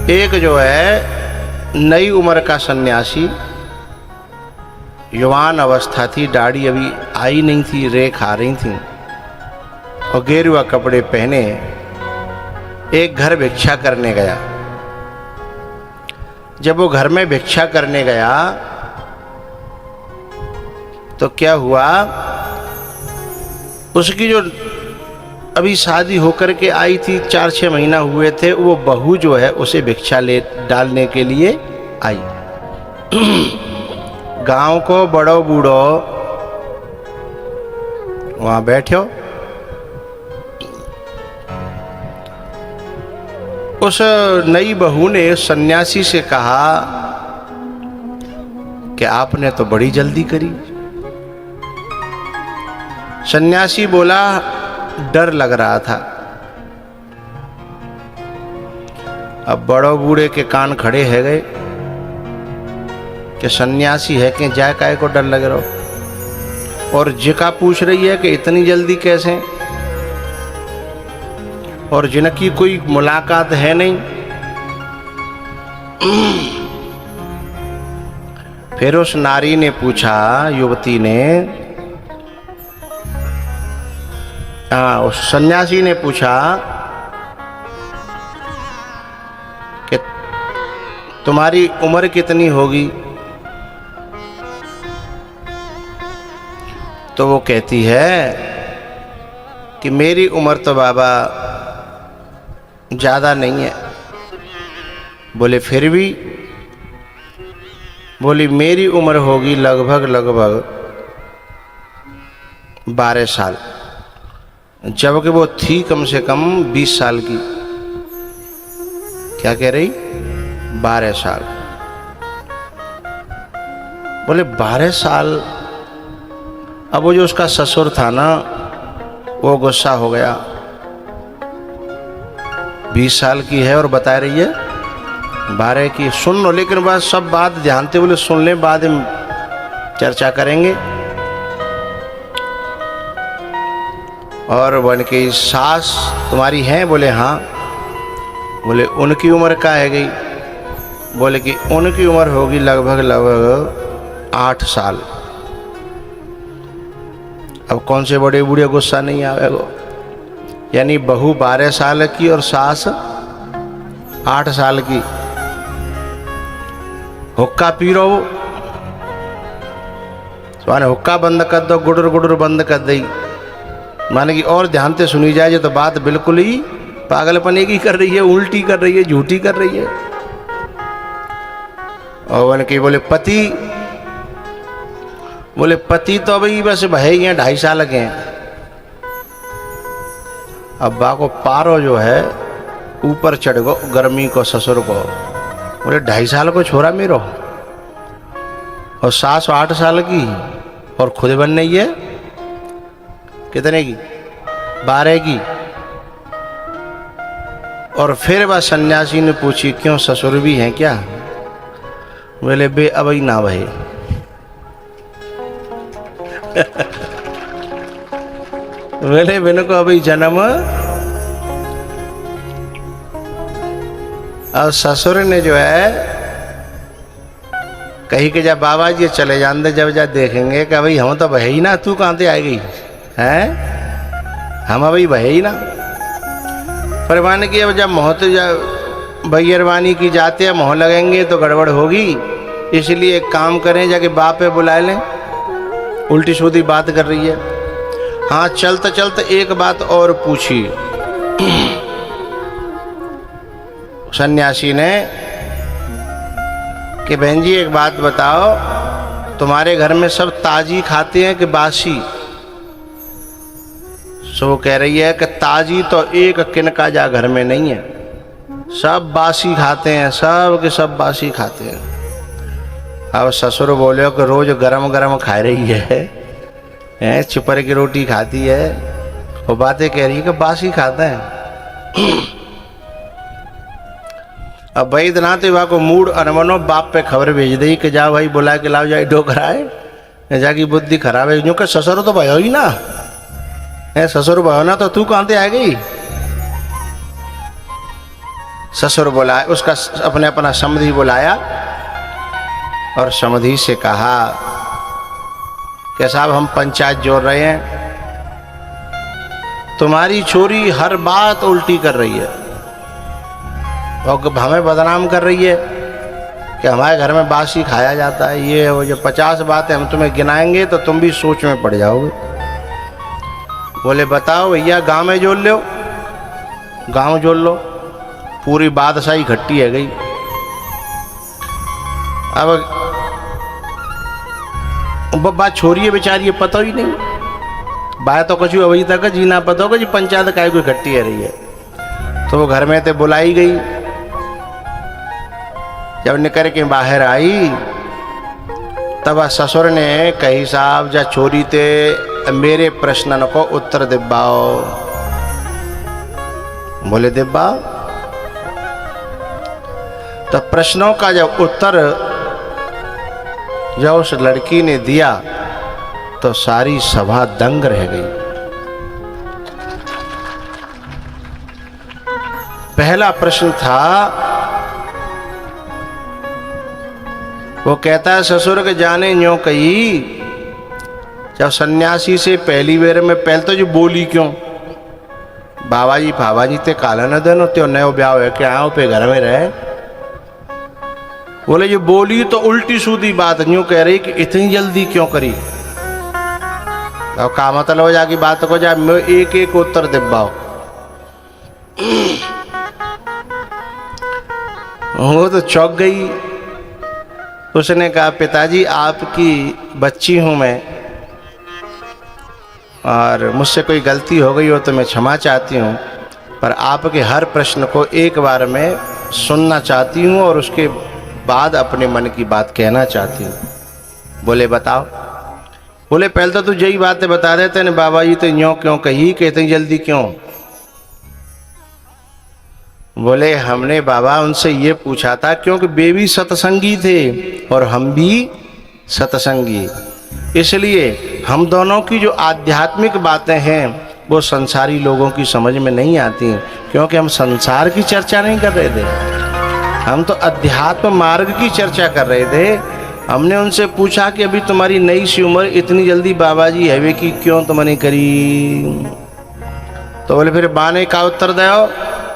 एक जो है नई उम्र का सन्यासी, युवान अवस्था थी, दाढ़ी अभी आई नहीं थी, रेख आ रही थी, और गेरुआ कपड़े पहने एक घर भिक्षा करने गया। जब वो घर में भिक्षा करने गया तो क्या हुआ, उसकी जो अभी शादी होकर के आई थी, 4-6 महीना हुए थे, वो बहू जो है उसे भिक्षा ले डालने के लिए आई। गांव को बड़ो बूढ़ो वहां बैठो, उस नई बहू ने सन्यासी से कहा कि आपने तो बड़ी जल्दी करी। सन्यासी बोला डर लग रहा था। अब बड़ो बूढ़े के कान खड़े है गए कि सन्यासी है कि जाए काय को डर लग रहा हो, और जिका पूछ रही है कि इतनी जल्दी कैसे, और जिनकी कोई मुलाकात है नहीं। फिर उस नारी ने पूछा, युवती ने, उस सन्यासी ने पूछा कि तुम्हारी उम्र कितनी होगी? तो वो कहती है कि मेरी उम्र तो बाबा ज़्यादा नहीं है। बोले फिर भी? बोली मेरी उम्र होगी लगभग 12 साल, जबकि वो थी कम से कम 20 साल की। क्या कह रही? 12 साल। बोले 12 साल। अब वो जो उसका ससुर था ना, वो गुस्सा हो गया। 20 साल की है और बता रही है 12 की। सुन लो, लेकिन बस सब बात ध्यान से बोले सुन ले, बाद में चर्चा करेंगे। और बन के सास तुम्हारी हैं? बोले हाँ। बोले उनकी उम्र क्या है गई? बोले कि उनकी उम्र होगी लगभग 8 साल। अब कौन से बड़े बूढ़े गुस्सा नहीं आवेगा? यानी बहू 12 साल की और सास 8 साल की। हुक्का पी रो, माने हुक्का बंद कर दो, गुडुर गुडुर बंद कर दी, माने कि और ध्यान से सुनी जाए जो तो बात बिल्कुल ही पागलपने की कर रही है, उल्टी कर रही है, झूठी कर रही है। और मैंने कि बोले पति? बोले पति तो अभी बस भाई हैं 2.5 साल के हैं। अब बा को पारो जो है ऊपर चढ़ गो गर्मी को ससुर को। बोले 2.5 साल को छोरा मेरो, और सास 8 साल की, और खुद बन नहीं है कितने की? 12 की। और फिर वह सन्यासी ने पूछी क्यों ससुर भी हैं क्या? बोले बे अब ही ना भाई। बोले बिन को अभी जन्म। और ससुर ने जो है कही कि जब बाबा जी चले जाते, जब जा देखेंगे कि भाई हम तो बहे ही ना, तू कहाँ से आ गई हैं? हम अभी बहे ही ना। पर मान की अब जब मोह तो भैयरवानी की जाते हैं, मोह लगेंगे तो गड़बड़ होगी, इसलिए एक काम करें, जाके बाप पे बुला लें। उल्टी सीधी बात कर रही है। हाँ, चलते चलते एक बात और पूछी सन्यासी ने कि बहन जी एक बात बताओ, तुम्हारे घर में सब ताजी खाते हैं कि बासी? सो वो कह रही है कि ताजी तो एक किनका जा घर में नहीं है, सब बासी खाते हैं, सब के सब बासी खाते हैं। अब ससुर बोले कि रोज गरम गरम खा रही है, चिपर की रोटी खाती है, वो बातें कह रही है कि बासी खाता है। अब वैद्यनाथ विवाह को मूड अनमनो बाप पे खबर भेज दी कि जाओ भाई बुला के लाओ, जाए डोकराए, जाकी बुद्धि खराब है। क्योंकि ससुर तो भयो ही ना है, ससुर भयो ना तो तू कहाँ से आ गई? ससुर बुलाया, उसका अपने अपना समधी बुलाया और समधी से कहा कि साहब हम पंचायत जोड़ रहे हैं, तुम्हारी छोरी हर बात उल्टी कर रही है और हमें बदनाम कर रही है कि हमारे घर में बासी खाया जाता है, ये वो जो 50 बातें हम तुम्हें गिनाएंगे तो तुम भी सोच में पड़ जाओगे। बोले बताओ भैया, गांव में जोड़ लो, गांव जोड़ लो, पूरी बादशाही इकट्ठी है गई। अब बात छोरी है बेचारी, ये पता ही नहीं, बात तो कुछ अभी तक जीना पता होगा जी पंचायत काय को इकट्ठी है रही है। तो वो घर में ते बुलाई गई, जब निकल के बाहर आई तब ससुर ने कही साहब जा छोरी ते मेरे प्रश्न को उत्तर दिब्बाओ। बोले दिब्बाओ। तो प्रश्नों का जब उत्तर जब उस लड़की ने दिया तो सारी सभा दंग रह गई। पहला प्रश्न था, वो कहता है ससुर के जाने न्यो कही, जब सन्यासी से पहली बेर में पहले तो जो बोली क्यों, बाबा जी फाबा जी ते काला न देनो त्यो नयो ब्याह है क्या आओ पे घर में रहे। बोले जो बोली तो उल्टी सूदी बात न्यू कह रही कि इतनी जल्दी क्यों करी। अब का मतलब हो जाएगी बात को जा एक एक उत्तर दिब्बाओ। वो तो चौंक गई। उसने कहा पिताजी आपकी बच्ची हूं मैं और मुझसे कोई गलती हो गई हो तो मैं क्षमा चाहती हूं, पर आपके हर प्रश्न को एक बार में सुनना चाहती हूं और उसके बाद अपने मन की बात कहना चाहती हूँ। बोले बताओ। बोले पहले तो तू यही बातें बता देते न बाबा जी तो यूँ क्यों कही कि इतनी जल्दी क्यों। बोले हमने बाबा उनसे ये पूछा था क्योंकि वे भी सत्संगी थे और हम भी सत्संगी, इसलिए हम दोनों की जो आध्यात्मिक बातें हैं वो संसारी लोगों की समझ में नहीं आती, क्योंकि हम संसार की चर्चा नहीं कर रहे थे, हम तो अध्यात्म मार्ग की चर्चा कर रहे थे। हमने उनसे पूछा कि अभी तुम्हारी नई सी उम्र, इतनी जल्दी बाबा जी हैवे की क्यों तुमने करी। तो बोले फिर बाने का उत्तर दो।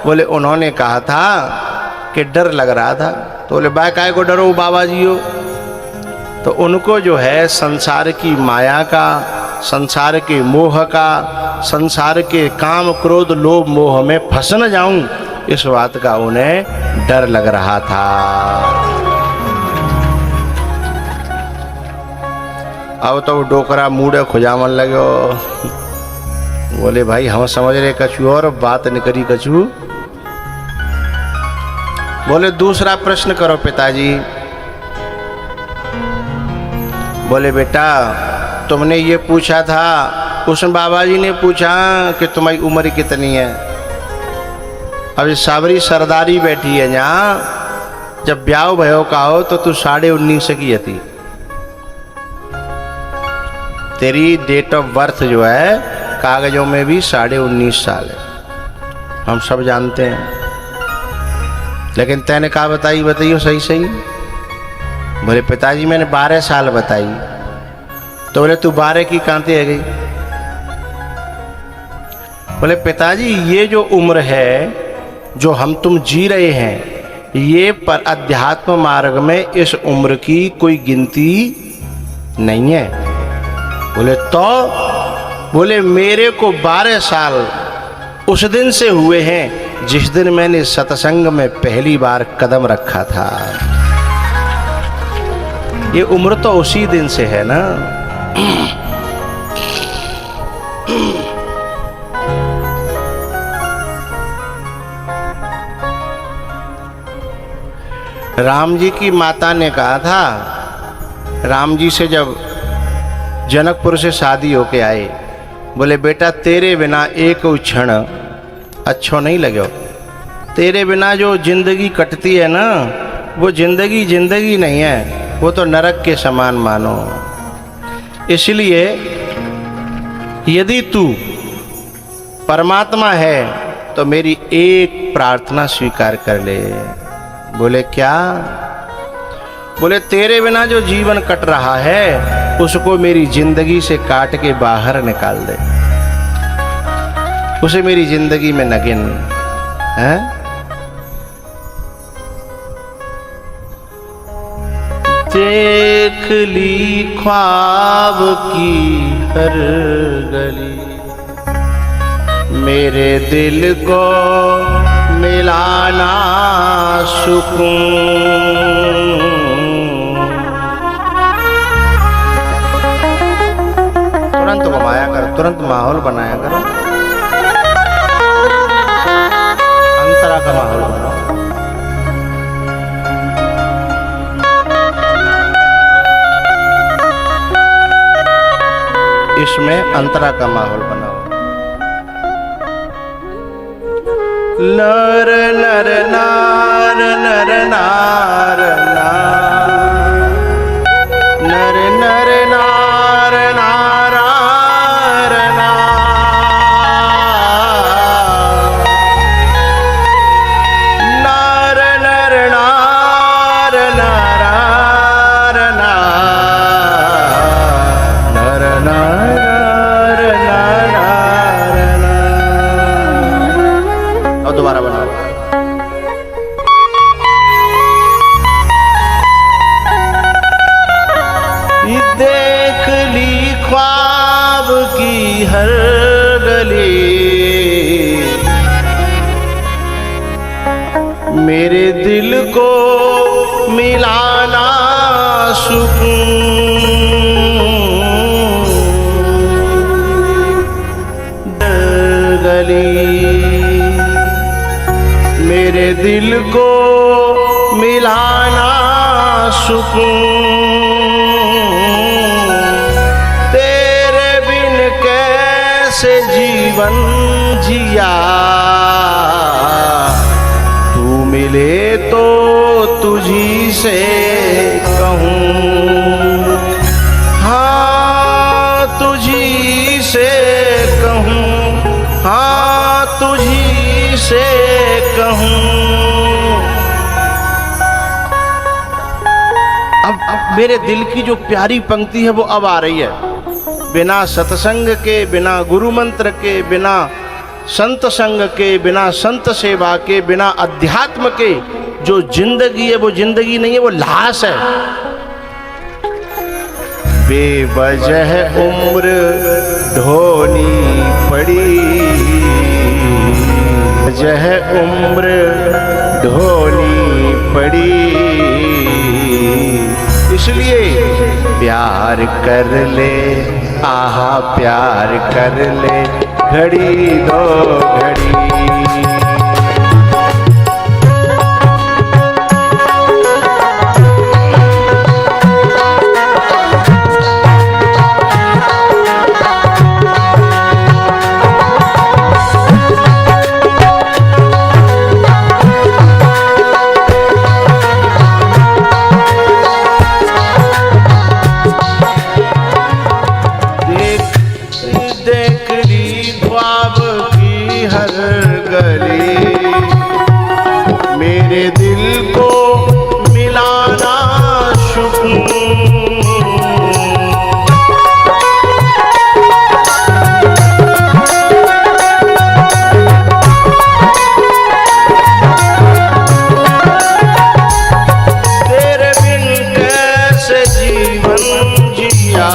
बोले उन्होंने कहा था कि डर लग रहा था। तो बोले बा काय को डरो बाबा जी हो। तो उनको जो है संसार की माया का, संसार के मोह का, संसार के काम क्रोध लोभ मोह में फंस न जाऊं, इस बात का उन्हें डर लग रहा था। अब तो डोकरा मूड खुजामन लगो। बोले भाई हम समझ रहे कछु और बात निकली कछु। बोले दूसरा प्रश्न करो पिताजी। बोले बेटा तुमने ये पूछा था, उसमें बाबा जी ने पूछा कि तुम्हारी उम्र कितनी है। अभी सावरी सरदारी बैठी है यहाँ, जब ब्याह भयो का हो तो तू 19.5 की थी। तेरी डेट ऑफ बर्थ जो है कागजों में भी 19.5 साल है, हम सब जानते हैं। लेकिन तैने कहा बताइयो सही सही। बोले पिताजी मैंने 12 साल बताई। तो बोले तू 12 की कांते है गई। बोले पिताजी ये जो उम्र है जो हम तुम जी रहे हैं, ये पर अध्यात्म मार्ग में इस उम्र की कोई गिनती नहीं है। बोले तो बोले मेरे को 12 साल उस दिन से हुए हैं जिस दिन मैंने सत्संग में पहली बार कदम रखा था। ये उम्र तो उसी दिन से है ना। राम जी की माता ने कहा था, राम जी से जब जनकपुर से शादी होके आए, बोले बेटा तेरे बिना एक क्षण अच्छो नहीं लगे। तेरे बिना जो जिंदगी कटती है ना, वो जिंदगी जिंदगी नहीं है, वो तो नरक के समान मानो। इसलिए यदि तू परमात्मा है तो मेरी एक प्रार्थना स्वीकार कर ले। बोले क्या? बोले तेरे बिना जो जीवन कट रहा है उसको मेरी जिंदगी से काट के बाहर निकाल दे, उसे मेरी जिंदगी में न गिन। है देख ली ख्वाब की हर गली, मेरे दिल को मिलाना सुकून। तुरंत घुमाया कर, तुरंत माहौल बनाया कर, अंतरा का माहौल बनाओ। इसमें अंतरा का माहौल बनाओ। नर नर नार नर नार नार, नर नर नार नारार नार, नर नर नार नारार नार, नर नार नारार नार। और दोबारा बनाओ। देख ली ख्वाब की हर गली, मेरे दिल को मिलाना सुकून। गली मेरे दिल को मिलाना सुकून। तेरे बिन कैसे जीवन जिया, तू मिले तो तुझी से कहूँ। हाँ तुझी से कहूँ, हाँ तुझी से कहूँ। अब मेरे दिल की जो प्यारी पंक्ति है वो अब आ रही है। बिना सत्संग के, बिना गुरु मंत्र के, बिना संत संग के, बिना संत सेवा के, बिना अध्यात्म के जो जिंदगी है वो जिंदगी नहीं है, वो लाश है। बेवजह उम्र ढोनी पड़ी, वजह उम्र ढोनी पड़ी। इसलिए प्यार कर ले, आहा प्यार कर ले, घड़ी दो घड़ी। मेरे दिल को मिलाना सुकून। तेरे बिन कैसे जीवन जिया,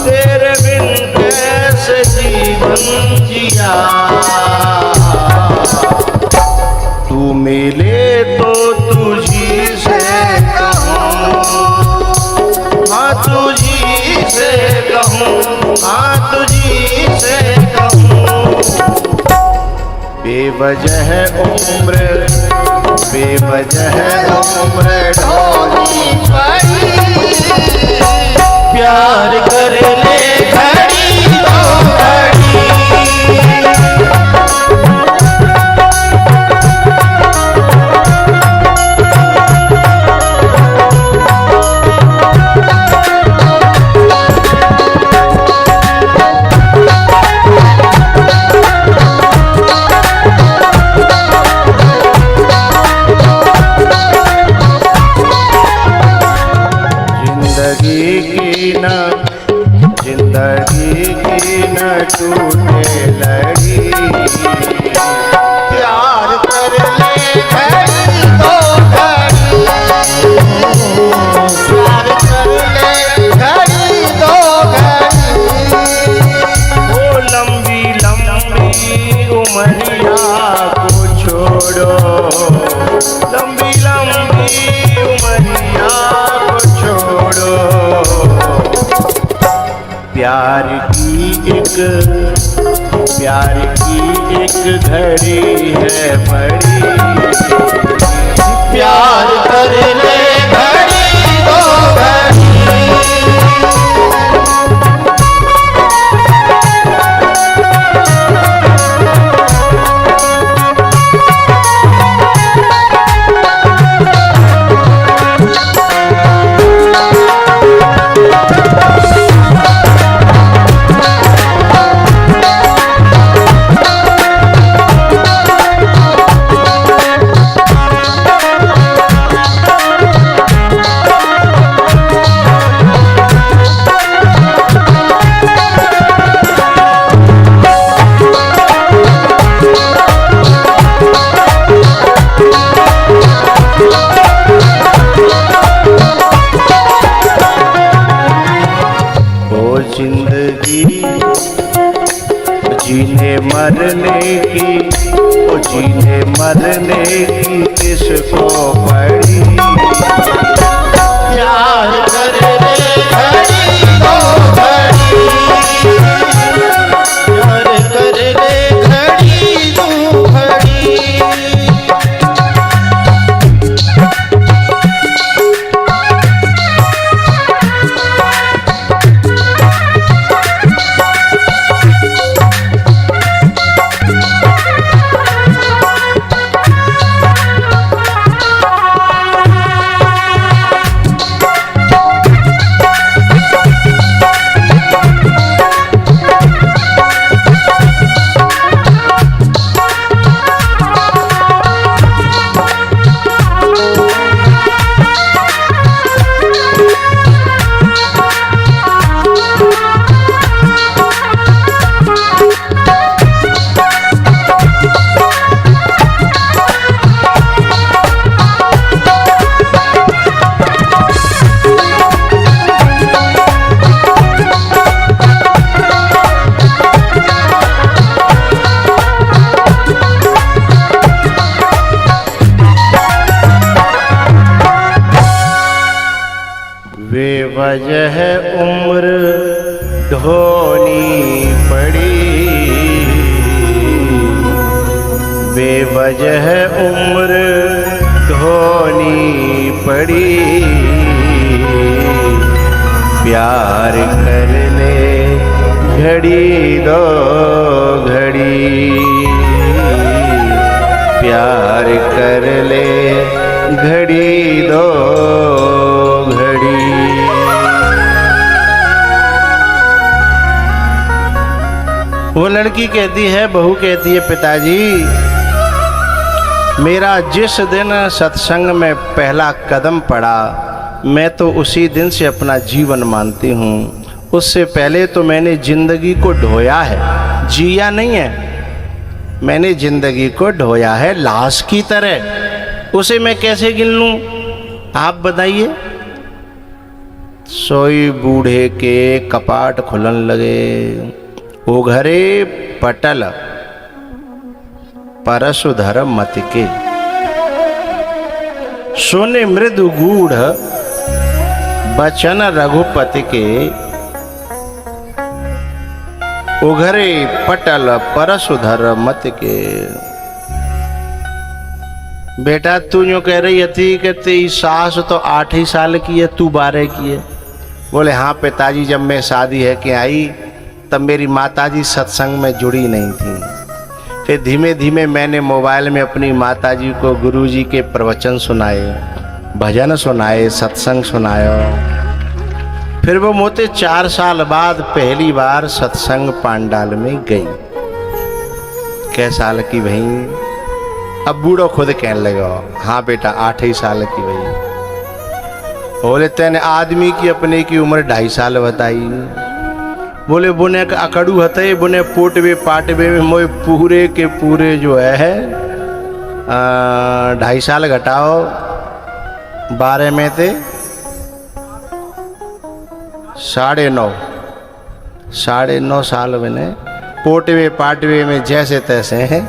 तेरे बिन कैसे जीवन जिया। तू मिले तो तुझी से कहूँ, हाँ तुझी से कहूँ, हाँ तुझी से कहूँ। बेवजह उम्र, बेवजह उम्र ढोनी पड़ी। प्यार कर ले घड़ी दो घड़ी। लंबी लंबी उमरिया को छोड़ो। प्यार की एक घड़ी है बड़ी, प्यार कर ले घड़ी दो घड़ी। जीने मरने की किसको पड़ी। प्यार कर ले घड़ी दो घड़ी, प्यार कर ले घड़ी दो घड़ी। बेवजह उम्र ढोनी पड़ी, बेवजह उम्र ढोनी पड़ी। प्यार कर ले घड़ी दो घड़ी, प्यार कर ले घड़ी दो घड़ी। वो लड़की कहती है, बहू कहती है, पिताजी मेरा जिस दिन सत्संग में पहला कदम पड़ा, मैं तो उसी दिन से अपना जीवन मानती हूँ। उससे पहले तो मैंने जिंदगी को ढोया है, जिया नहीं है। मैंने जिंदगी को ढोया है लाश की तरह। उसे मैं कैसे गिन लूं, आप बताइए। सोई बूढ़े के कपाट खुलन लगे, उघरे पटल परशुधर मत के। सुने मृदु गूढ़ बचन रघुपति के, उघरे पटल परशुधर मत के। बेटा तू यूँ कह रही थी कि तेरी सास तो 8 ही साल की है, तू 12 की है। बोले हाँ पिताजी, जब मैं शादी है कि आई तब मेरी माताजी सत्संग में जुड़ी नहीं थी। फिर धीमे धीमे मैंने मोबाइल में अपनी माताजी को गुरुजी के प्रवचन सुनाए, भजन सुनाए, सत्संग सुनाया। फिर वो मोते 4 साल बाद पहली बार सत्संग पांडाल में गई। कै साल की भाई? अब बूढ़ो खुद कहने लगा, हाँ बेटा 8 ही साल की भाई। बोले तेने आदमी की अपने की उम्र 2.5 साल बताई। बोले बुने का अकड़ू हते, बुने पोटवे पाटवे में मोए पूरे के पूरे जो है 2.5 साल घटाओ 12 में थे 9.5 साल मैंने पोटवे पाटवे में जैसे तैसे हैं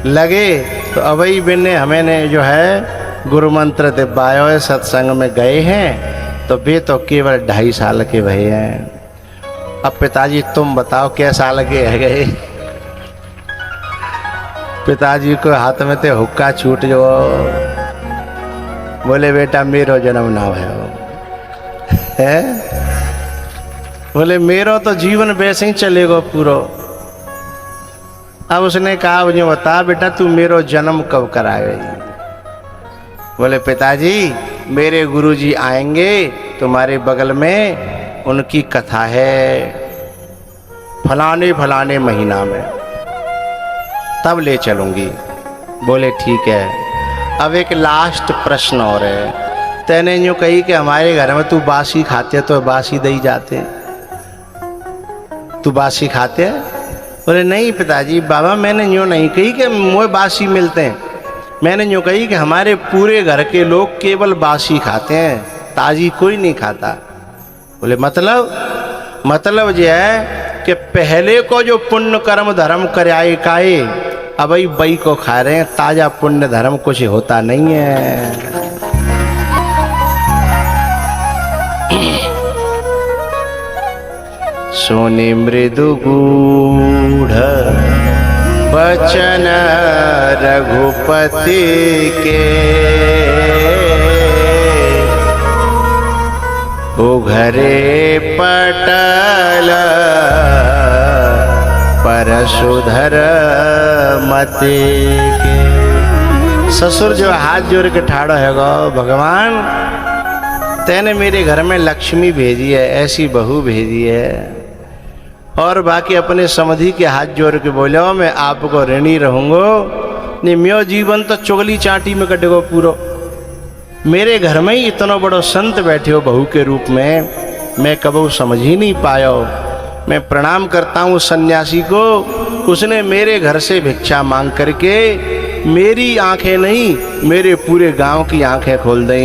लगे। तो अवई बिन्ने हमें ने जो है गुरु मंत्र दिवायो सत्संग में गए हैं, तो वे तो केवल 2.5 साल के भये हैं। अब पिताजी तुम बताओ क्या साल के है गए? पिताजी को हाथ में ते हुक्का छूट जो, बोले बेटा मेरो जन्म ना भयो है। बोले मेरो तो जीवन वैसे ही चलेगा पूरा। अब उसने कहा मुझे बता बेटा तू मेरो जन्म कब कराएगी? बोले पिताजी मेरे गुरुजी आएंगे तुम्हारे बगल में, उनकी कथा है फलाने फलाने महीना में, तब ले चलूंगी। बोले ठीक है। अब एक लास्ट प्रश्न और है। तैने यूँ कही कि हमारे घर में तू बासी खाते तो बासी दे जाते, तू बासी खाते? बोले नहीं पिताजी बाबा मैंने यूँ नहीं कही कि मोए बासी मिलते हैं, मैंने यूँ कही कि हमारे पूरे घर के लोग केवल बासी खाते हैं, ताजी कोई नहीं खाता। बोले मतलब ये है कि पहले को जो पुण्य कर्म धर्म कराए काए अब बई को खा रहे हैं, ताजा पुण्य धर्म कुछ होता नहीं है। सोने मृदु गूढ़ बचन रघुपति के, उघरे पटल परशुधर मते के। ससुर जो हाथ जोड़ के ठाड़ो है गो, भगवान तैने मेरे घर में लक्ष्मी भेजी है, ऐसी बहू भेजी है, और बाकी अपने समधि के हाथ जोड़ के बोलो मैं आपको ऋणी रहूँगो, नहीं म्यो जीवन तो चुगली चाटी में कटेगो पूरो। मेरे घर में ही इतना बड़ो संत बैठे हो बहू के रूप में, मैं कबू समझ ही नहीं पाया। मैं प्रणाम करता हूँ सन्यासी को, उसने मेरे घर से भिक्षा मांग करके मेरी आंखें नहीं मेरे पूरे गांव की आंखें खोल दी।